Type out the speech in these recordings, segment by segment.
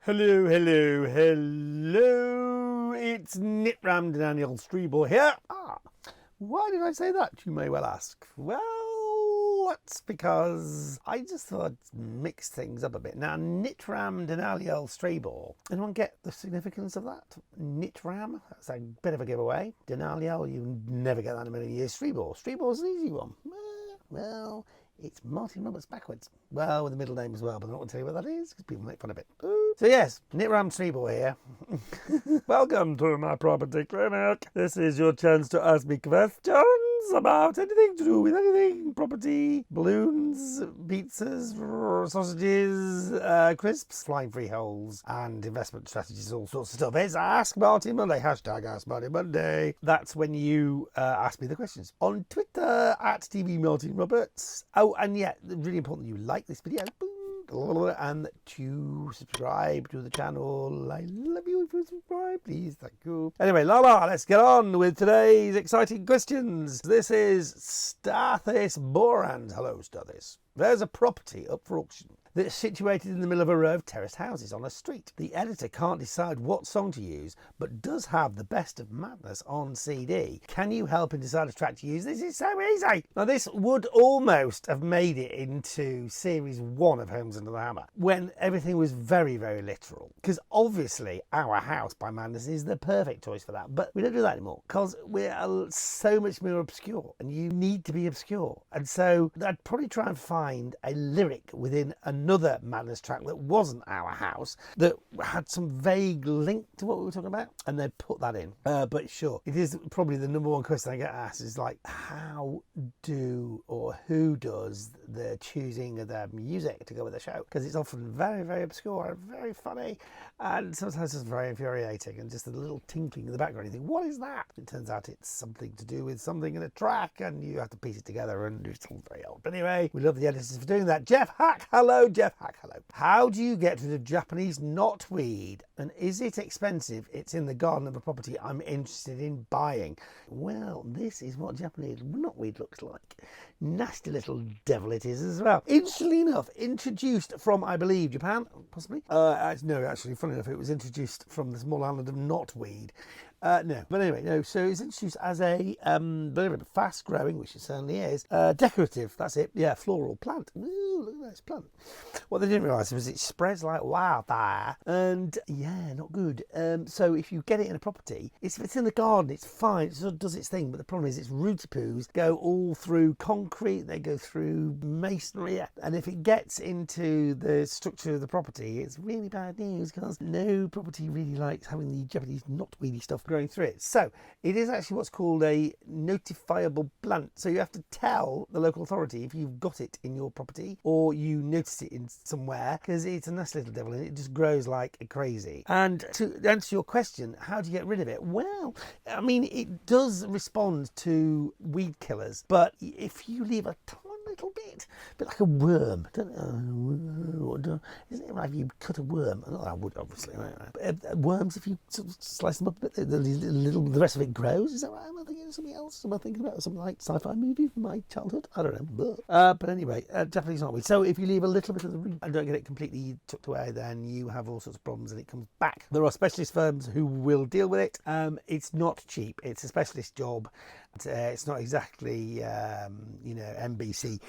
Hello, hello, hello. It's Nitram Daniel Streeball here. Why did I say that, you may well ask? Well, that's because I just thought I'd mix things up a bit. Now, Nitram Daniel Streeball. Anyone get the significance of that? Nitram, that's a bit of a giveaway. Daniel, you never get that in a million years. Streeball. Streeball's an easy one. Well, it's Martin Roberts backwards. Well, with a middle name as well, but I don't want to tell you what that is because people make fun of it. So yes, Nitram Streeball here. Welcome to my property clinic. This is your chance to ask me questions about anything to do with anything. Property, balloons, pizzas, sausages, crisps, flying freeholds, and investment strategies, all sorts of stuff. It's Ask Martin Monday. Hashtag Ask Martin Monday. That's when you ask me the questions. On Twitter, at TV Martin Roberts. Oh, and yeah, really important that you like this video. And to subscribe to the channel. I love you if you subscribe, please. Thank you. Anyway, let's get on with today's exciting questions. This is Stathis Borand. Hello, Stathis. There's a property up for auction that's situated in the middle of a row of terraced houses on a street. The editor can't decide what song to use, but does have the Best of Madness on CD. Can you help him decide which track to use? This is so easy. Now, this would almost have made it into series 1 of Homes Under the Hammer, when everything was very, very literal. Because obviously, Our House by Madness is the perfect choice for that. But we don't do that anymore, because we're so much more obscure, and you need to be obscure. And so I'd probably try and find a lyric within another Madness track that wasn't Our House, that had some vague link to what we were talking about, and they put that in. But sure, it is probably the number one question I get asked is like, how do or who does the choosing of the music to go with the show? Because it's often very, very obscure and very funny, and sometimes just very infuriating, and just a little tinkling in the background. You think, what is that? It turns out it's something to do with something in a track, and you have to piece it together, and it's all very old. But anyway, we love the editors for doing that. Jeff Hack, hello. Jeff Hack, hello. How do you get rid of Japanese knotweed? And is it expensive? It's in the garden of a property I'm interested in buying. Well, this is what Japanese knotweed looks like. Nasty little devil it is as well. Interestingly enough, introduced from, I believe, Japan, possibly. No, actually, funny enough, it was introduced from the small island of knotweed. No, but anyway, no. So it's introduced as a fast growing, which it certainly is, decorative. That's it. Yeah, floral plant. Ooh, look at this plant. What they didn't realise was it spreads like wildfire, and yeah, not good. So if you get it in a property, if it's in the garden, it's fine. It sort of does its thing. But the problem is, its rooty poos go all through concrete. They go through masonry, and if it gets into the structure of the property, it's really bad news because no property really likes having the Japanese knotweedy stuff growing through it. So it is actually what's called a notifiable plant. So you have to tell the local authority if you've got it in your property or you notice it in somewhere, because it's a nice little devil and it just grows like crazy. And to answer your question, how do you get rid of it? Well, I mean, it does respond to weed killers, but if you leave a tiny little bit like a worm, isn't it right if you cut a worm? I would, obviously. Worms, if you sort of slice them up a bit, the rest of it grows. Is that right? Am I thinking of something else? Am I thinking about something like sci-fi movie from my childhood? I don't know. But anyway, Japanese knotweed. So if you leave a little bit of the root and don't get it completely tucked away, then you have all sorts of problems and it comes back. There are specialist firms who will deal with it. It's not cheap. It's a specialist job. It's not exactly, NBC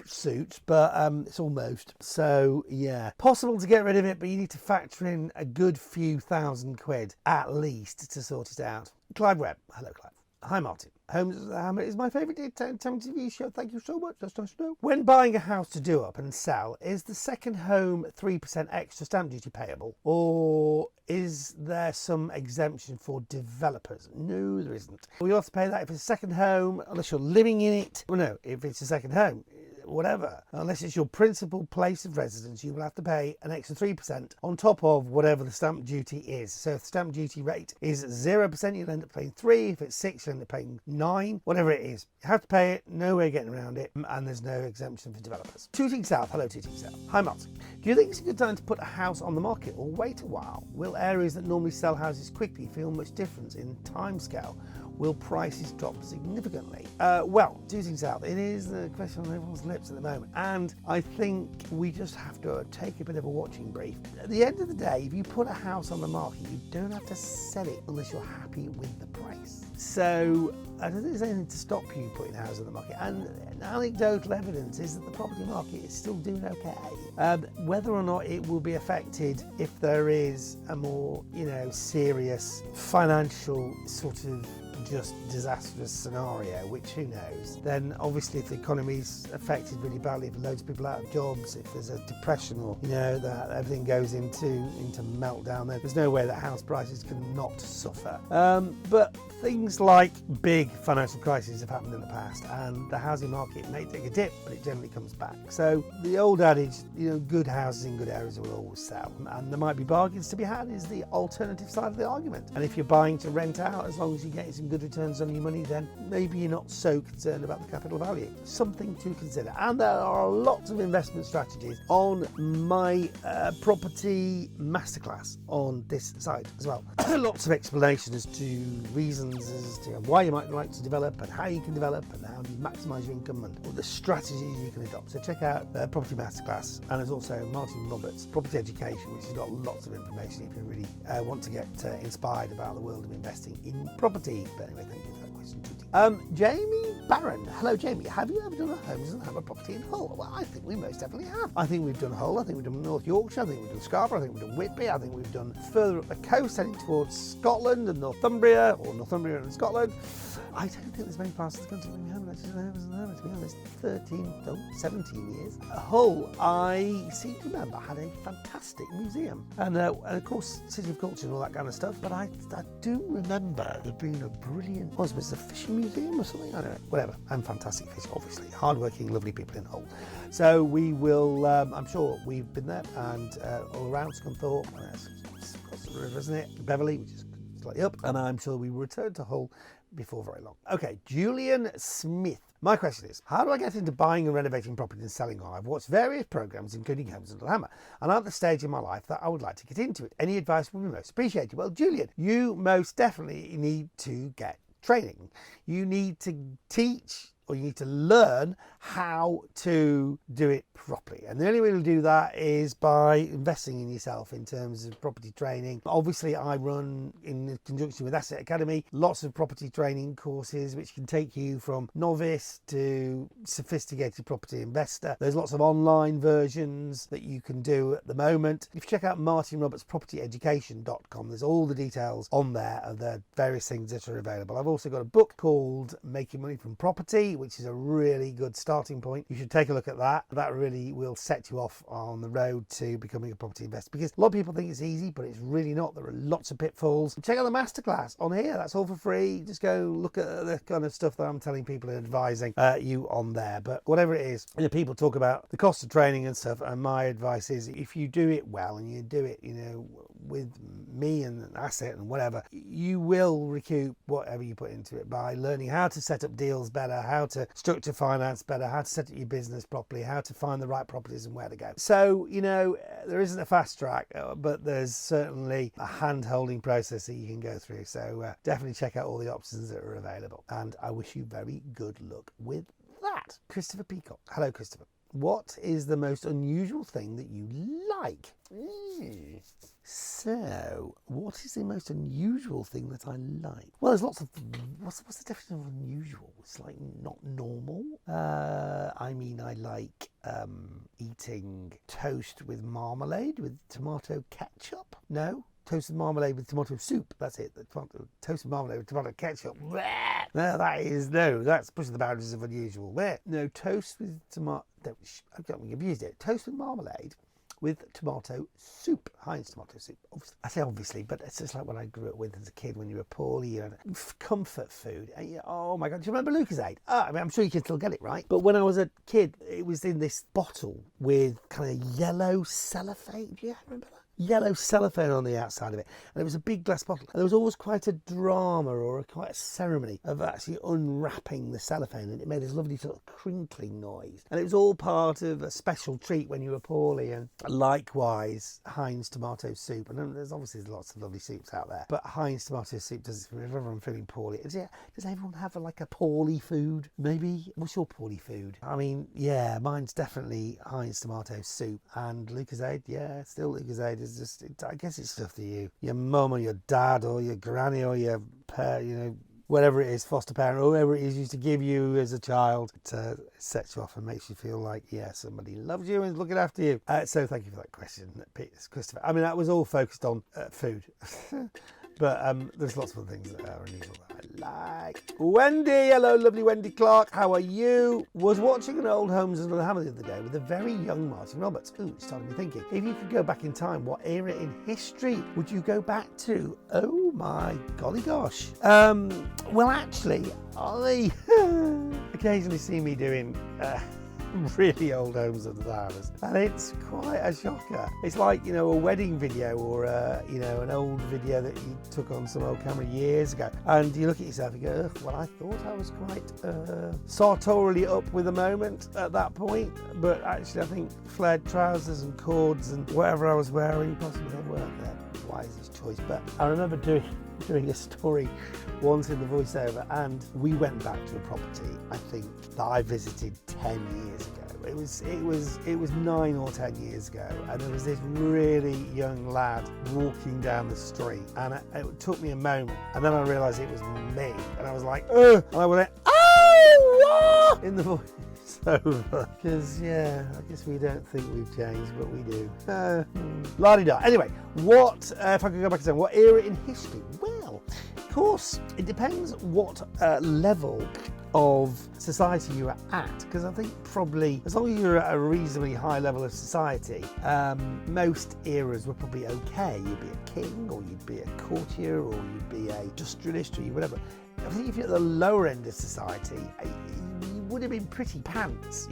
suit, but it's almost. So yeah, possible to get rid of it, but you need to factor in a good few £1,000 at least to sort it out. Clive Webb, hello Clive. Hi Martin. Homes Under the Hammer is my favourite daytime TV show. Thank you so much. That's nice to know. When buying a house to do up and sell, is the second home 3% extra stamp duty payable, or is there some exemption for developers? No, there isn't. Well, you have to pay that if it's a second home, unless you're living in it. Well, no, if it's a second home, whatever, unless it's your principal place of residence, you will have to pay an extra 3% on top of whatever the stamp duty is. So if the stamp duty rate is 0%, you'll end up paying 3. If it's 6, you'll end up paying 9. Whatever it is, you have to pay it. No way of getting around it, and there's no exemption for developers. Tooting South, hello Tooting South. Hi Martin. Do you think it's a good time to put a house on the market or wait a while? Will areas that normally sell houses quickly feel much difference in timescale? will prices drop significantly? Well, two things out. It is the question on everyone's lips at the moment, and I think we just have to take a bit of a watching brief. At the end of the day, if you put a house on the market, you don't have to sell it unless you're happy with the price. So I don't think there's anything to stop you putting houses on the market, and anecdotal evidence is that the property market is still doing okay. Whether or not it will be affected if there is a more, serious financial sort of just disastrous scenario, which who knows, then obviously if the economy's affected really badly, if loads of people out of jobs, if there's a depression or that everything goes into meltdown, then there's no way that house prices can not suffer. But things like big financial crises have happened in the past, and the housing market may take a dip, but it generally comes back. So the old adage, good houses in good areas will always sell, and there might be bargains to be had, is the alternative side of the argument. And if you're buying to rent out, as long as you get some good returns on your money, then maybe you're not so concerned about the capital value. Something to consider. And there are lots of investment strategies on my property masterclass on this site as well. Lots of explanation as to reasons as to why you might like to develop and how you can develop and how you maximise your income and the strategies you can adopt. So check out the property masterclass, and there's also Martin Roberts' Property Education, which has got lots of information if you really want to get inspired about the world of investing in property. But anyway, thank you for that question, Tutti. Jamie Barron. Hello, Jamie. Have you ever done a Homes and Hammer property in Hull? Well, I think we most definitely have. I think we've done Hull. I think we've done North Yorkshire. I think we've done Scarborough. I think we've done Whitby. I think we've done further up the coast, heading towards Scotland and Northumbria, or Northumbria and Scotland. I don't think there's many parts of the country where we haven't actually done Homes and Hammer, to be honest. 17 years. Hull, I seem to remember, had a fantastic museum. And of course, City of Culture and all that kind of stuff. But I do remember there being a brilliant, was it a fishing museum or something? I don't know, whatever. And fantastic fish, obviously. Hardworking, lovely people in Hull. So we will, I'm sure we've been there, and all around Scunthorpe, across the river, isn't it? Beverley, which is slightly up. And I'm sure we will return to Hull before very long. Okay, Julian Smith. My question is, how do I get into buying and renovating property and selling on? I've watched various programs, including Homes and Hammer, and I'm at the stage in my life that I would like to get into it. Any advice would be most appreciated. Well, Julian, you most definitely need to get training. You need to teach, or you need to learn how to do it properly. And the only way to do that is by investing in yourself in terms of property training. Obviously, I run, in conjunction with Asset Academy, lots of property training courses which can take you from novice to sophisticated property investor. There's lots of online versions that you can do at the moment. If you check out martinrobertspropertyeducation.com, there's all the details on there of the various things that are available. I've also got a book called Making Money from Property, which is a really good starting point. You should take a look at that. That really will set you off on the road to becoming a property investor, because a lot of people think it's easy, but it's really not. There are lots of pitfalls. Check out the masterclass on here. That's all for free. Just go look at the kind of stuff that I'm telling people and advising you on there. But whatever it is, people talk about the cost of training and stuff, and my advice is, if you do it well and you do it, with me and an asset and whatever, you will recoup whatever you put into it by learning how to set up deals better, how to structure finance better, how to set up your business properly, how to find the right properties and where to go. So, there isn't a fast track, but there's certainly a hand-holding process that you can go through. So definitely check out all the options that are available. And I wish you very good luck with that. Christopher Peacock. Hello, Christopher. What is the most unusual thing that you like? So, what is the most unusual thing that I like? Well, there's lots of... What's the definition of unusual? It's like not normal. I like eating toast with marmalade with tomato ketchup. No? Toast with marmalade with tomato soup. That's it. Toast with marmalade with tomato ketchup. No, that's pushing the boundaries of unusual. No, toast with tomato... I've got me confused here. Toast with marmalade with tomato soup, Heinz tomato soup. Obviously, I say obviously, but it's just like what I grew up with as a kid when you were poorly. You had comfort food. And oh my God, do you remember Lucozade? I'm sure you can still get it, right? But when I was a kid, it was in this bottle with kind of yellow cellophane. Do you remember that? yellow cellophane on the outside of it, and it was a big glass bottle. And there was always quite a drama or quite a ceremony of actually unwrapping the cellophane, and it made this lovely sort of crinkling noise. And it was all part of a special treat when you were poorly. And likewise, Heinz tomato soup. And there's obviously lots of lovely soups out there, but Heinz tomato soup does, whenever I'm feeling poorly. Does everyone have like a poorly food? Maybe? What's your poorly food? I mean, yeah, mine's definitely Heinz tomato soup. And Lucozade, yeah, still Lucozade is just, I guess it's stuff that your mum or your dad or your granny or your parent, whatever it is, foster parent, or whoever it is used to give you as a child, it sets you off and makes you feel like, yeah, somebody loves you and is looking after you. So thank you for that question, Christopher. I mean, that was all focused on food. But there's lots of other things that are unusual that I like. Wendy, hello, lovely Wendy Clark. How are you? Was watching an old Holmes and Another Hammer the other day with a very young Martin Roberts. Ooh, it started me thinking. If you could go back in time, what era in history would you go back to? Oh my golly gosh. Well, actually, I occasionally see me doing really old Homes of the Hammers, and it's quite a shocker. It's like, a wedding video or an old video that you took on some old camera years ago, and you look at yourself and go, well, I thought I was quite sartorially up with the moment at that point, but actually I think flared trousers and cords and whatever I was wearing possibly they weren't the wisest choice. But I remember doing a story once in the voiceover, and we went back to a property I think that I visited 10 years ago. It was 9 or 10 years ago, and there was this really young lad walking down the street, and it took me a moment, and then I realised it was me, and I was like, ugh, and I went, oh, in the voice. Because, yeah, I guess we don't think we've changed, but we do. La-di-da. Anyway, if I could go back and say, what era in history? Well, of course, it depends what level of society you are at, because I think probably as long as you're at a reasonably high level of society, most eras were probably okay. You'd be a king, or you'd be a courtier, or you'd be a industrialist, or whatever. I think if you're at the lower end of society, would have been pretty pants,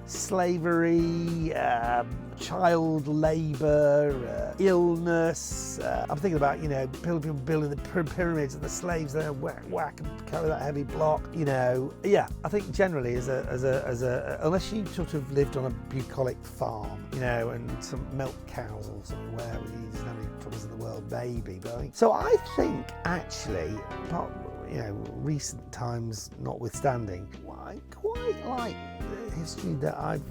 slavery, child labour, illness. I'm thinking about, people building the pyramids and the slaves there, whack and carry that heavy block. Yeah, I think generally as a unless you sort of lived on a bucolic farm, and some milk cows or something where we didn't have any troubles in the world, maybe. But I think actually, recent times notwithstanding, I quite like the history that I've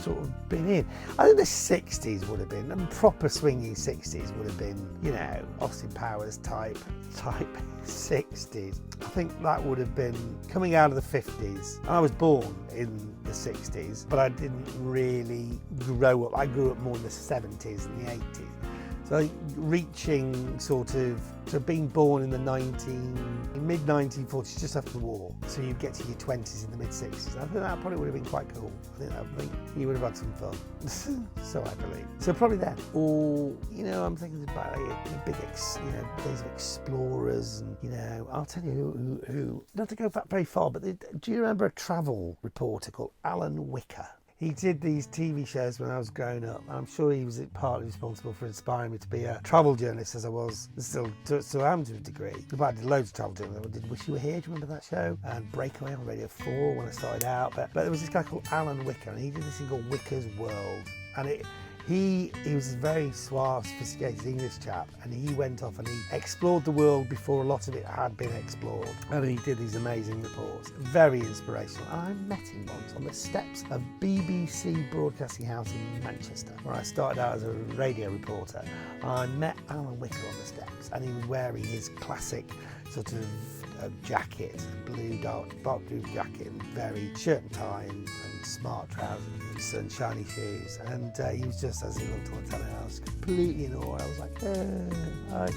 sort of been in. I think the 60s would have been, and proper swinging 60s would have been, Austin Powers type 60s. I think that would have been coming out of the 50s. I was born in the 60s, but I didn't really grow up. I grew up more in the 70s and the 80s. So reaching sort of, being born in the mid-1940s, just after the war, so you get to your 20s in the mid-60s. I think that probably would have been quite cool. I think you would have had some fun. So I believe. So probably that. Or, I'm thinking about days of explorers, and, I'll tell you who, not to go back very far, but do you remember a travel reporter called Alan Wicker? He did these TV shows when I was growing up, and I'm sure he was partly responsible for inspiring me to be a travel journalist, as I was, still am to a degree. I did loads of travel journalism. I did Wish You Were Here, do you remember that show? And Breakaway on Radio 4 when I started out. But there was this guy called Alan Wicker, and he did this thing called Wicker's World. And he was a very suave, sophisticated English chap, and he went off and he explored the world before a lot of it had been explored. And he did these amazing reports, very inspirational. And I met him once on the steps of BBC Broadcasting House in Manchester, where I started out as a radio reporter. And I met Alan Wicker on the steps, and he was wearing his classic sort of jacket, blue dark blue jacket, and very shirt and tie and smart trousers and sunshiny shoes, and he was just, as he looked on the telly, I was completely in awe. I was like, I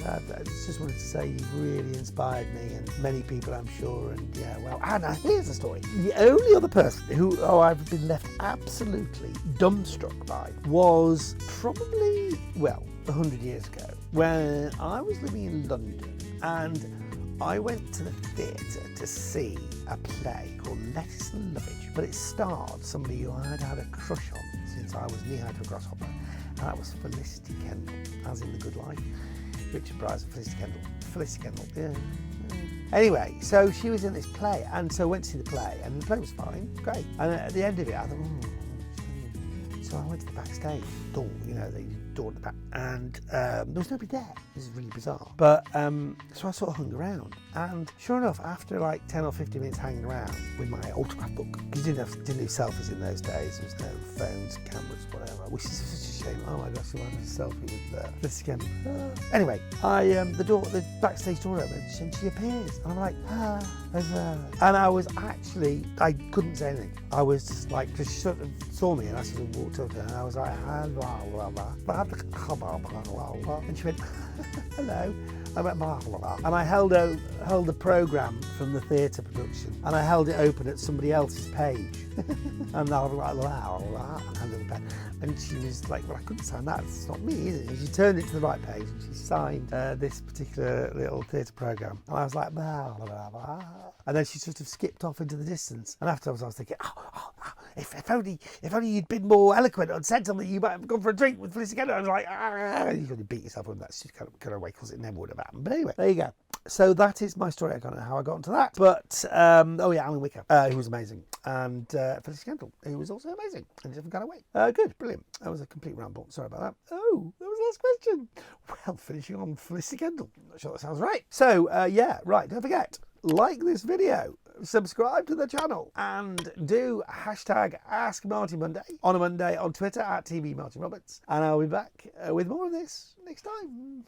just wanted to say you've really inspired me and many people, I'm sure. And yeah, well, Anna, here's the story. The only other person who I've been left absolutely dumbstruck by was probably, 100 years ago, when I was living in London, and I went to the theatre to see a play called Lettuce and Lovage, but it starred somebody who I'd had a crush on since I was knee-high to a grasshopper, and that was Felicity Kendal. as in The Good Life. Richard Bryce and Felicity Kendal. Felicity Kendal, yeah. Anyway, so she was in this play, and so I went to see the play, and the play was fine, great. And at the end of it, I thought, so I went to the backstage door, you know, the door at the back, and there was nobody there. This is really bizarre. But so I sort of hung around, and sure enough, after like 10 or 15 minutes hanging around with my autograph book, because you didn't do selfies in those days, there was no phones, cameras, whatever, which is such a shame. Oh my gosh, you want a selfie with this again. Anyway, the backstage door opens, and she appears, and I'm like, and I was actually, I couldn't say anything. I was just like, because she sort of saw me, and I sort of walked up to her, and I was like, and she went, hello. I went, and I held the programme from the theatre production, and I held it open at somebody else's page. And I was like, and handed the pen. And she was like, well, I couldn't sign that. It's not me, is it? And she turned it to the right page, and she signed this particular little theatre programme. And I was like, and then she sort of skipped off into the distance. And afterwards I was thinking, if only you'd been more eloquent and said something, you might have gone for a drink with Felicity Kendal. I was like, you could beat yourself up. That's just kind of way, because it never would have happened. But anyway, there you go. So that is my story. I don't know how I got into that. But, Alan Wicker, who was amazing. And Felicity Kendal, who was also amazing in a different kind of way. Good, brilliant. That was a complete ramble. Sorry about that. Oh, that was the last question. Well, finishing on Felicity Kendal. Not sure that sounds right. So, don't forget, like this video, subscribe to the channel, and do hashtag Ask Marty Monday on a Monday on Twitter at TV Martin Roberts. And I'll be back with more of this next time.